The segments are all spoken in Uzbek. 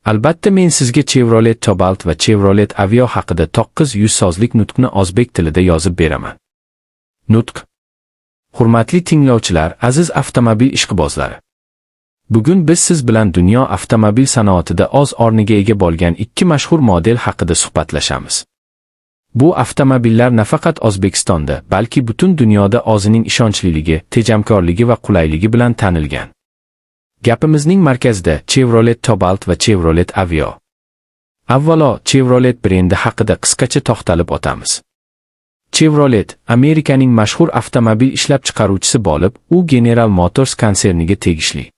Albatta men sizga Chevrolet Cobalt va Chevrolet Aveo haqida 900 sozlik nutqni o'zbek tilida yozib beraman. Nutq. Hurmatli tinglovchilar, aziz avtomobil ishqibozlari. Bugun biz siz bilan dunyo avtomobil sanoatida o'z o'rniga ega bo'lgan ikki mashhur model haqida suhbatlashamiz. Bu avtomobillar nafaqat O'zbekistonda, balki butun dunyoda o'zining ishonchliligi, tejamkorligi va qulayligi bilan tanilgan. Gapimizning markazida Chevrolet Cobalt va Chevrolet Aveo. Avvalo, Chevrolet brendi haqida qisqacha to'xtalib o'tamiz. Chevrolet Amerikaning mashhur avtomobil ishlab chiqaruvchisi bo'lib, u General Motors konserniga tegishli.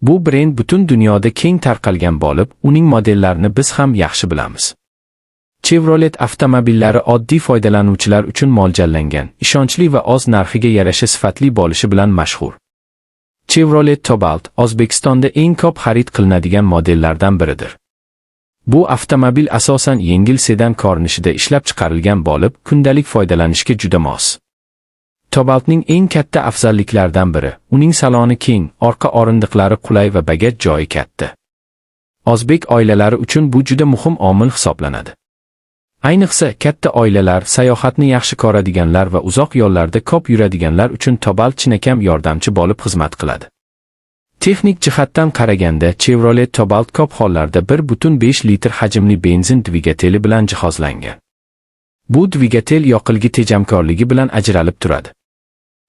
Bu brend butun dunyoda keng tarqalgan bo'lib, uning modellarini biz ham yaxshi bilamiz. Chevrolet avtomobillari oddiy foydalanuvchilar uchun mo'ljallangan, ishonchli va o'z narxiga yarasha sifatli bo'lishi bilan mashhur. Chevrolet Cobalt O'zbekistonda eng ko'p xarid qilinadigan modellardan biridir. Bu avtomobil asosan yengil sedan ko'rinishida ishlab chiqarilgan bo'lib, kundalik foydalanishga juda mos. Cobaltning eng katta afzalliklaridan biri, uning saloni keng, orqa o'rindiqlari qulay va bagaj joyi katta. O'zbek oilalari uchun bu juda muhim omil hisoblanadi. Ayniqsa, katta oilalar, sayohatni yaxshi ko'radiganlar va uzoq yo'llarda ko'p yuradiganlar uchun Cobalt chinakam yordamchi bo'lib xizmat qiladi. Texnik jihatdan qaraganda, Chevrolet Cobalt ko'p hollarda 1.5 litr hajmli benzin dvigateli bilan jihozlangan. Bu dvigatel yoqilg'i tejamkorligi bilan ajralib turadi.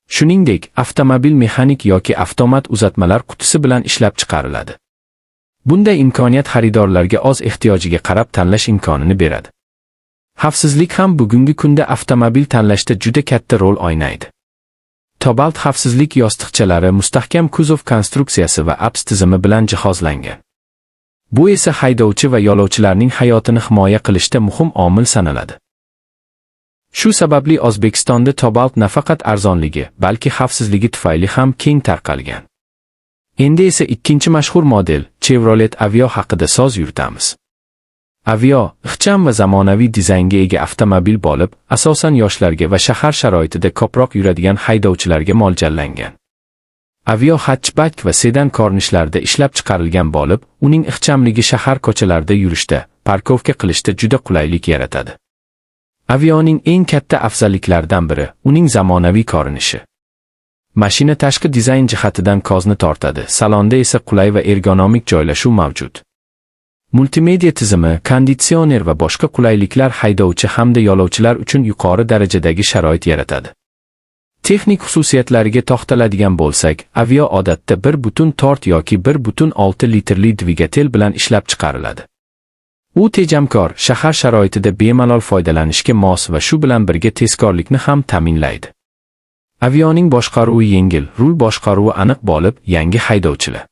Shuningdek, avtomobil mexanik yoki avtomat uzatmalar qutisi bilan ishlab chiqariladi. Bunday imkoniyat xaridorlarga o'z ehtiyojiga qarab tanlash imkonini beradi. Xavfsizlik ham bugungi kunda avtomobil tanlashda juda katta rol o'ynaydi. Cobalt xavfsizlik yostiqchalari mustahkam kuzov konstruksiyasi va ABS tizimi bilan jihozlangan. Bu esa haydovchi va yo'lovchilarning hayotini himoya qilishda muhim omil sanaladi. Shu sababli O'zbekistonda Cobalt nafaqat arzonligi, balki xavfsizligi tufayli ham keng tarqalgan. Endi esa ikkinchi mashhur model, Chevrolet Aveo haqida so'z yuritamiz. Aveo ixcham va zamonaviy dizaynga ega avtomobil bo'lib, asosan yoshlarga va shahar sharoitida ko'proq yuradigan haydovchilarga mo'ljallangan. Aveo hatchback va sedan ko'rinishlarda ishlab chiqarilgan bo'lib, uning ixchamligi shahar ko'chalarida yurishda, parkovka qilishda juda qulaylik yaratadi. Aveoning eng katta afzalliklaridan biri uning zamonaviy ko'rinishi. Mashina tashqi dizayn jihatidan ko'zni tortadi, salonda esa qulay va ergonomik joylashuv mavjud. Multimedia tizimi, konditsioner va boshqa qulayliklar haydovchi hamda yo'lovchilar uchun yuqori darajadagi sharoit yaratadi. Texnik xususiyatlariga to'xtaladigan bo'lsak, Aveo odatda 1.4 yoki 1.6 litrli dvigatel bilan ishlab chiqariladi. U tejamkor, shahar sharoitida bemalol foydalanishga mos va shu bilan birga tezkorlikni ham ta'minlaydi. Aveoning boshqaruvi yengil, rul boshqaruvi aniq bo'lib, yangi haydovchilar